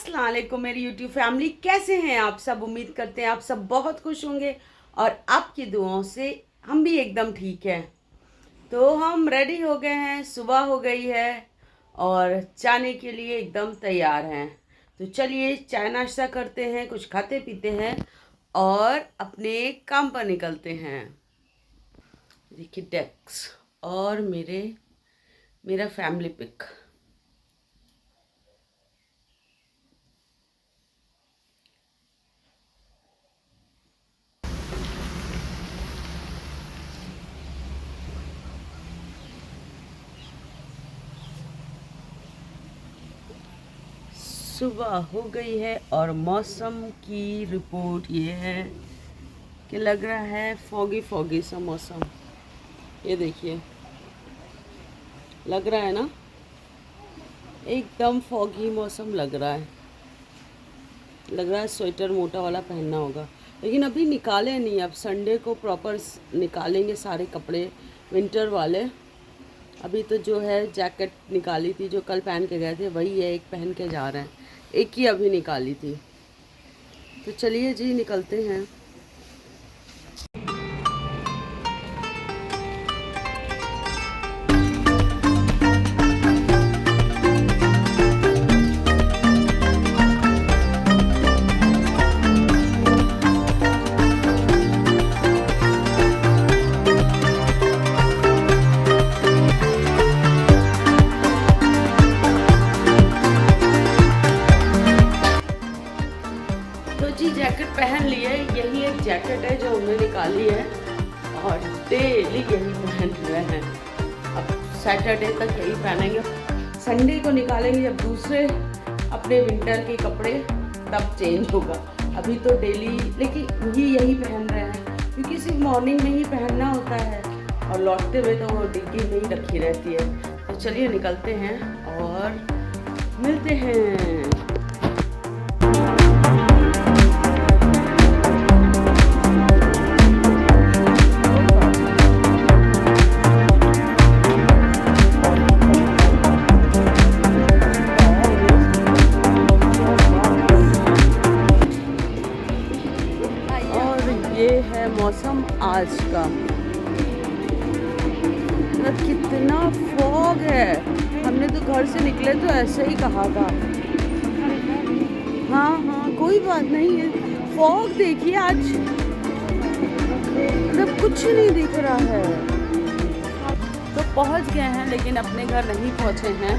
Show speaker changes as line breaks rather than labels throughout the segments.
अस्सलाम वालेकुम मेरी यूट्यूब फैमिली, कैसे हैं आप सब। उम्मीद करते हैं आप सब बहुत खुश होंगे और आपकी दुआओं से हम भी एकदम ठीक हैं। तो हम रेडी हो गए हैं, सुबह हो गई है और जाने के लिए एकदम तैयार हैं। तो चलिए चाय नाश्ता करते हैं, कुछ खाते पीते हैं और अपने काम पर निकलते हैं। देखिए डेस्क और मेरा फैमिली पिक। सुबह हो गई है और मौसम की रिपोर्ट ये है कि लग रहा है फॉगी फॉगी सा मौसम। ये देखिए, लग रहा है ना, एकदम फॉगी मौसम लग रहा है। लग रहा है स्वेटर मोटा वाला पहनना होगा, लेकिन अभी निकाले नहीं। अब संडे को प्रॉपर निकालेंगे सारे कपड़े विंटर वाले। अभी तो जो है जैकेट निकाली थी, जो कल पहन के गए थे वही है, एक पहन के जा रहे हैं। एक ही अभी निकाली थी। तो चलिए जी निकलते हैं। तो जी जैकेट पहन लिए। यही एक जैकेट है जो हमने निकाली है और डेली यही पहन रहे हैं। अब सैटरडे तक यही पहनेंगे, संडे को निकालेंगे जब दूसरे अपने विंटर के कपड़े, तब चेंज होगा। अभी तो डेली लेकिन यही पहन रहे हैं, क्योंकि सिर्फ मॉर्निंग में ही पहनना होता है और लौटते हुए तो वो डिग्गी में ही रखी रहती है। तो चलिए निकलते हैं और मिलते हैं। ये है मौसम आज का। मतलब कितना फॉग है। हमने तो घर से निकले तो ऐसे ही कहा था। हाँ कोई बात नहीं है। फॉग देखिए आज, मतलब कुछ नहीं दिख रहा है। तो पहुंच गए हैं, लेकिन अपने घर नहीं पहुंचे हैं।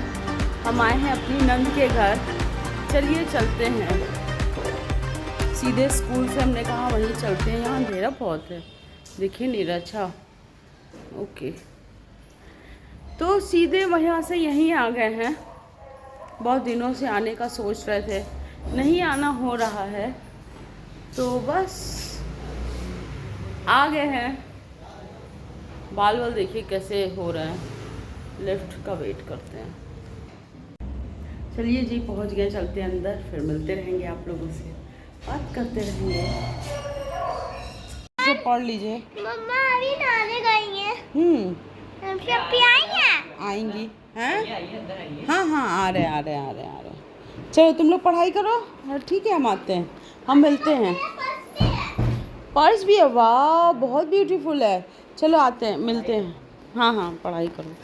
हम आए हैं अपनी नंद के घर। चलिए चलते हैं सीधे स्कूल से। हमने कहा वहीं चलते हैं, यहाँ अंधेरा बहुत है, दिखे नहीं रहा। अच्छा ओके, तो सीधे वहाँ से यहीं आ गए हैं। बहुत दिनों से आने का सोच रहे थे, नहीं आना हो रहा है, तो बस आ गए हैं। बाल वाल देखिए कैसे हो रहे हैं। लिफ्ट का वेट करते हैं। चलिए जी पहुँच गए, चलते हैं अंदर, फिर मिलते रहेंगे आप लोगों से, बात करते रहेंगे। तो पढ़ लीजिए।
मम्मा अभी नहाने गई हैं। सब
आएंगी हैं। हाँ आ रहे। चलो तुम लोग पढ़ाई करो, ठीक है, हम आते हैं, हम मिलते हैं। पर्स भी है, वाह बहुत ब्यूटीफुल है। चलो आते हैं, मिलते हैं। हाँ पढ़ाई करो।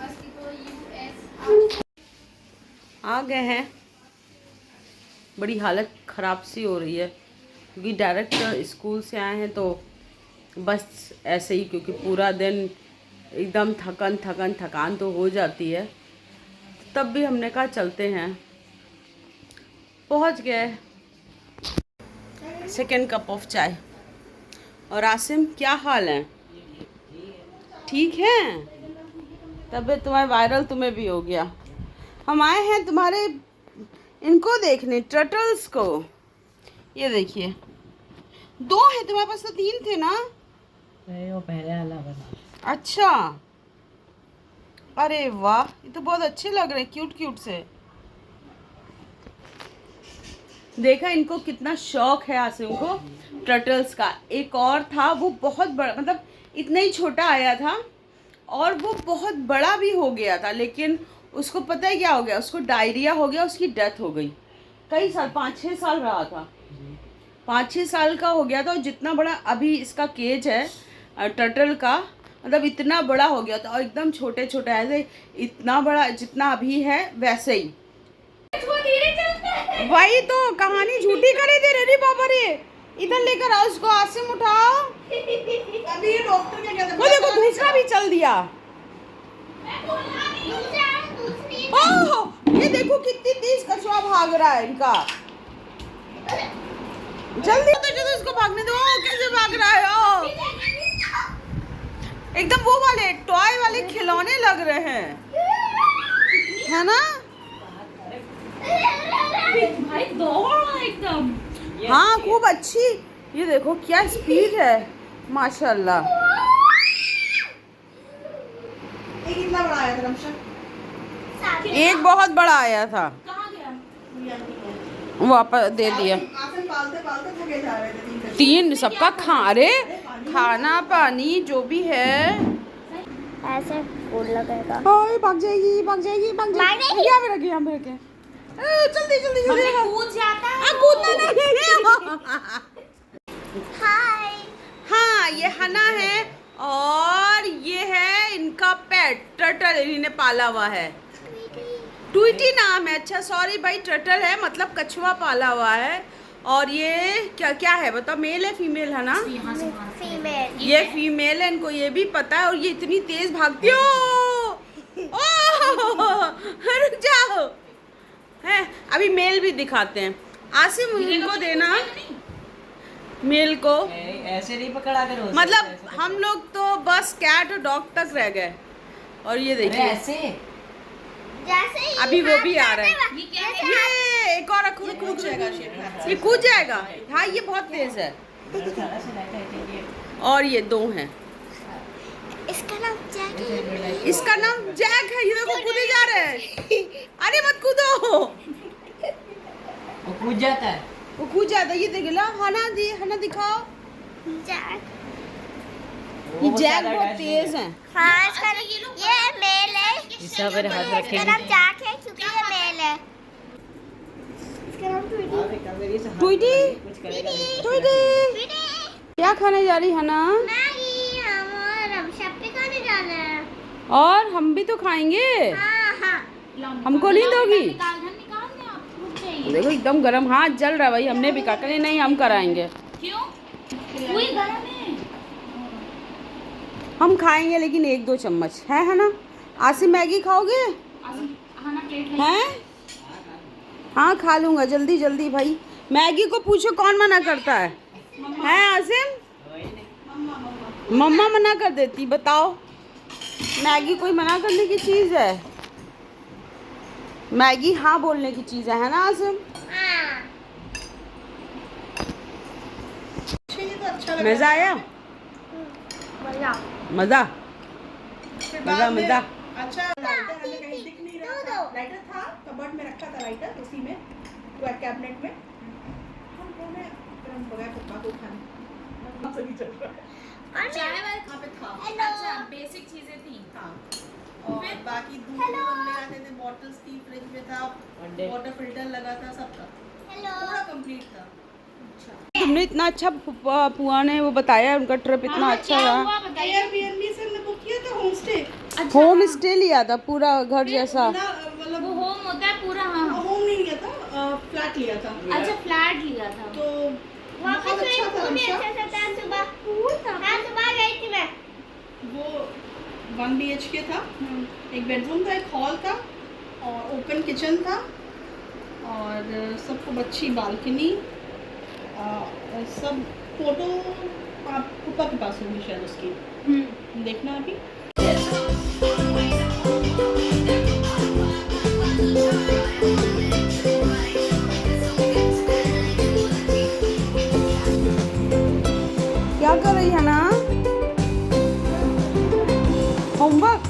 आ गए हैं। बड़ी हालत ख़राब सी हो रही है, क्योंकि डायरेक्ट स्कूल से आए हैं तो बस ऐसे ही, क्योंकि पूरा दिन एकदम थकान तो हो जाती है। तब भी हमने कहा चलते हैं। पहुंच गए। सेकेंड कप ऑफ चाय। और आसिम क्या हाल है? ठीक है? तबीयत तुम्हारी वायरल तुम्हें भी हो गया। हम आए हैं तुम्हारे इनको देखने, टर्टल्स को। ये देखिए, 2 है तुम्हारे पास, तो 3 थे ना?
नहीं, वो पहले वाला बना।
अच्छा, अरे वाह, ये तो बहुत अच्छे लग रहे हैं, क्यूट से। देखा इनको कितना शौक है आसिम को टर्टल्स का। एक और था, वो बहुत बड़ा, मतलब इतना ही छोटा आया था और वो बहुत बड़ा भी हो गया था, लेकिन उसको पता है क्या हो गया, उसको डायरिया हो गया, उसकी डेथ हो गई। कई साल 5-6 साल रहा था, 5-6 साल का हो गया था। और जितना बड़ा अभी इसका केज है टर्टल का, मतलब इतना बड़ा हो गया था। और एकदम छोटे छोटे ऐसे, इतना बड़ा जितना अभी है वैसे ही। वही तो कहानी झूठी करे दे रे बाबा रे। इधर लेकर आओ उसको, आसिम उठाओ।
अभी ये डॉक्टर क्या कहते हैं?
वो देखो दूसरा भी चल दिया। ओह ये देखो कितनी तेज कछुआ भाग रहा है इनका। जल्दी तो चलो इसको भागने दो। कैसे भाग रहा है? ओ एकदम वो वाले टॉय वाले खिलौने लग रहे हैं, है ना?
भाई दौड़ रहा है एकदम।
हाँ खूब अच्छी। ये देखो क्या स्पीड है, माशाल्लाह।
ये कितना बड़ा आया था रमशा?
एक बहुत बड़ा आया था,
कहाँ गया?
वापस दे दिया।
आसन पालते पालते थके जा रहे थे।
3 सबका अरे खाना पानी जो भी है।
ऐसे फूल लगेगा।
ओए भाग जाएगी भाग जाएगी भाग जाएगी। यहाँ पे रखे यहाँ पे रखे। जल्दी जल्दी जल्दी
कूद जाता है।
कूदना नहीं।
हाय।
हाँ ये हना है और ये है इनका पेट टर्टल, इन्हें पाला हुआ है। ट्वीटी नाम है। अच्छा सॉरी भाई, टर्टल है मतलब कछुआ पाला हुआ है। और ये क्या क्या है बताओ, मेल है फीमेल है ना?
फीमेल।
ये फीमेल है, इनको ये भी पता है। और ये इतनी तेज भागती हो। ओह रुक जाओ, है अभी मेल भी दिखाते हैं। आसिम इनको देना मेल को।
ऐसे नहीं पकड़ा करो।
मतलब हम लोग तो बस कैट और डॉग तक रह गए। और ये देखिए
ऐसे
जैसे ही
अभी वो भी आ रहा है।
ये क्या है?
ये एक और रखो, रुक जाएगा, ये कूद जाएगा। हाँ ये बहुत तेज है। और ये 2 हैं।
इसका नाम जैक है।
इसका नाम जैक है। ये देखो कूदे जा रहे हैं। अरे मत कूदो।
वो कूद जाता है।
वो कूद जाता है। ये देख लो हना दिखाओ।
जैक।
ये जैक बहुत तेज है।
हाँ इसका ये मेल है।
इसका फिर हाथ
इसका
रखेंगे।
नाम जैक है क्योंकि ये मेल है। इसका नाम ट्वीटी।
ट्वीटी
कुछ करेगा नहीं।
ट्वीटी क्या खाने जा रही है ना?
मैगी हम और हम शप्पी खाने जाना है।
और हम भी तो खाएंगे।
हाँ हाँ।
हमको नहीं दोगी?
निकाल दे आप, रुक जाइए।
देखो एकदम गरम हाथ जल रहा है भाई। हमने भी कहा नहीं हम कराएंगे।
क्यों? कोई गरम है।
हम खाएंगे लेकिन 1-2 चम्मच है ना? आसिम मैगी खाओगे?
खाना प्लेट
हैं? हाँ खा लूंगा जल्दी जल्दी भाई। मैगी को पूछो कौन मना करता है? हैं आसिम? मम्मा मना कर देती। बताओ मैगी कोई मना करने की चीज़ है? मैगी हाँ बोलने की चीज़ है ना आसिम?
हाँ।
मज़ा आया?
मजा।
मज़ा मज़ा मज़ा।
अच्छा लाइटर हमें कहीं दिख नहीं रहा था। लाइटर था कबर्ड में रखा था लाइटर, उसी में कैबिनेट में। हम दोनों फिर हम बगैर पप्पा को खाने सही चल रहा है।
चाय वाला
वहाँ पे था।
अच्छा
बेसिक चीजें थी।
हाँ और बाकी दूध हम ले आते थे, बॉटल्स थी, फ्रिज में था, वाटर फिल्टर लगा था, सब था, पूरा कंप्लीट था।
तुमने इतना अच्छा पुआ ने वो बताया उनका ट्रिप इतना अच्छा रहा।
एयरबीएनबी से हमने बुक किया था होम स्टे।
होम स्टे लिया था पूरा घर जैसा।
मतलब
वो होम होता है पूरा। हाँ
होम नहीं लिया था, फ्लैट लिया था।
अच्छा फ्लैट लिया था।
तो
वहाँ पे
बहुत अच्छा था रमशा।
अच्छा था सुबह। हाँ सुबह गई थी मैं।
वो 1 BHK था, एक बेडरूम था, एक हॉल था और ओपन किचन था और सबको अच्छी बालकनी। सब फोटो आप पापा के पास होंगी शायद उसकी, देखना अभी।
क्या कर रही है ना? होमवर्क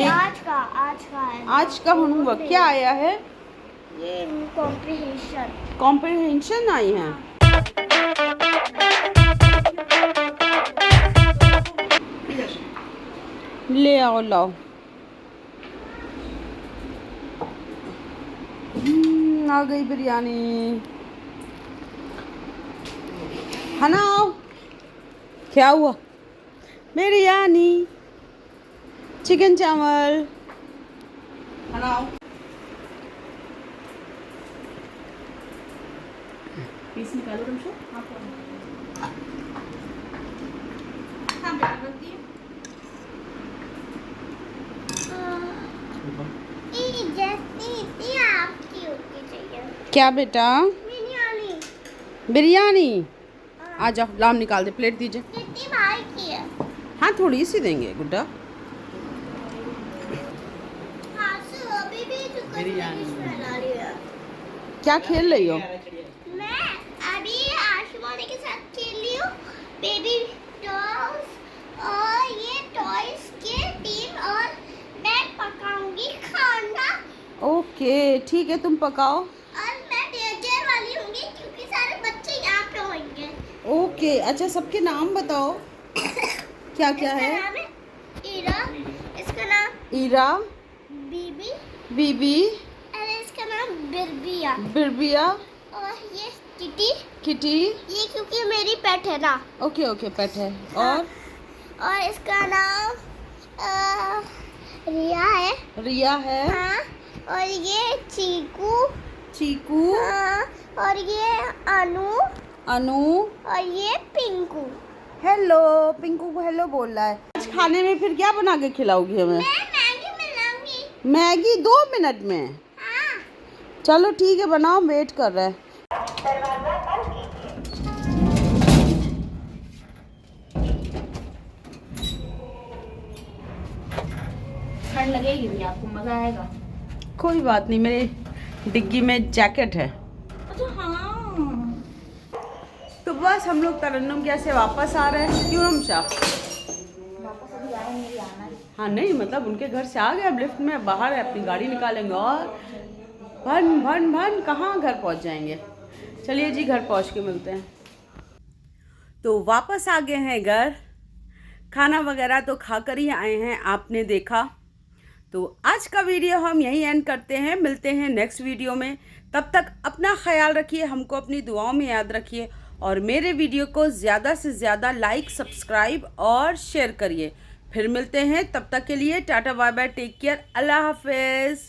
आज का है।
आज का होमवर्क क्या आया है?
ये कॉम्प्रिहेंशन।
कॉम्प्रिहेंशन आई है। ले आओ लाओ। आ गई बिरयानी। हनाओ, क्या हुआ? बिरयानी, चिकन चावल।
बनाओ। पीस निकालो रमशो।
हाँ बेटा रख दिए।
जैसी आपकी होती चाहिए
क्या बेटा?
बिरयानी
बिरयानी। आ जाओ, लाम निकाल दे, प्लेट दीजिए।
कितनी भाई की है?
हाँ, थोड़ी सी देंगे गुड्डा।
हाँ सो अभी भी तो कुछ
बिरयानी।
बना रही है।
क्या खेल रही हो?
मैं अभी आशुवानी के साथ खेल रही हूँ बेबी डॉल्स और ये टॉयज के टीम और मैं पकाऊंगी खाना
ओके ठीक है, तुम पकाओ।
और मैं डेजर वाली होंगी क्योंकि सारे बच्चे यहाँ पे होंगे।
ओके, अच्छा सबके नाम बताओ। क्या क्या
इसका
है?
नाम है ईरा, इसका नाम
ईरा,
बीबी
बीबी,
और इसका नाम बिरबिया
बिरबिया,
और ये किटी।
किटी।
ये क्योंकि मेरी पेट है ना।
ओके ओके, पेट है।
और इसका नाम रिया है।
रिया है।
हाँ, और ये चीकू।
चीकू।
हाँ, और ये अनु
अनु।
और ये पिंकू।
हेलो, पिंकू को हेलो बोल रहा है। आज खाने में फिर क्या बना के खिलाओगी हमें?
मैं मैगी बनाऊंगी।
मैगी 2 मिनट में?
हाँ।
चलो ठीक है, बनाओ, वेट कर रहे हैं।
ठंड लगेगी भी आपको, मजा आएगा।
कोई बात नहीं, मेरे डिग्गी में जैकेट है।
अच्छा हाँ,
तो बस हम लोग तरन्नुम क्या से वापस आ रहे हैं। क्यों रमशा?
वापस अभी आए मेरी आना है।
हाँ नहीं, मतलब उनके घर से आ गए, अब लिफ्ट में बाहर है, अपनी गाड़ी निकालेंगे और भन भन भन कहाँ घर पहुँच जाएंगे। चलिए जी, घर पहुँच के मिलते हैं। तो वापस आ गए हैं घर। खाना वगैरह तो खा कर ही आए हैं, आपने देखा। तो आज का वीडियो हम यहीं एंड करते हैं, मिलते हैं नेक्स्ट वीडियो में। तब तक अपना ख्याल रखिए, हमको अपनी दुआओं में याद रखिए और मेरे वीडियो को ज़्यादा से ज़्यादा लाइक, सब्सक्राइब और शेयर करिए। फिर मिलते हैं, तब तक के लिए tata bye bye, take care, अल्लाह हाफिज़।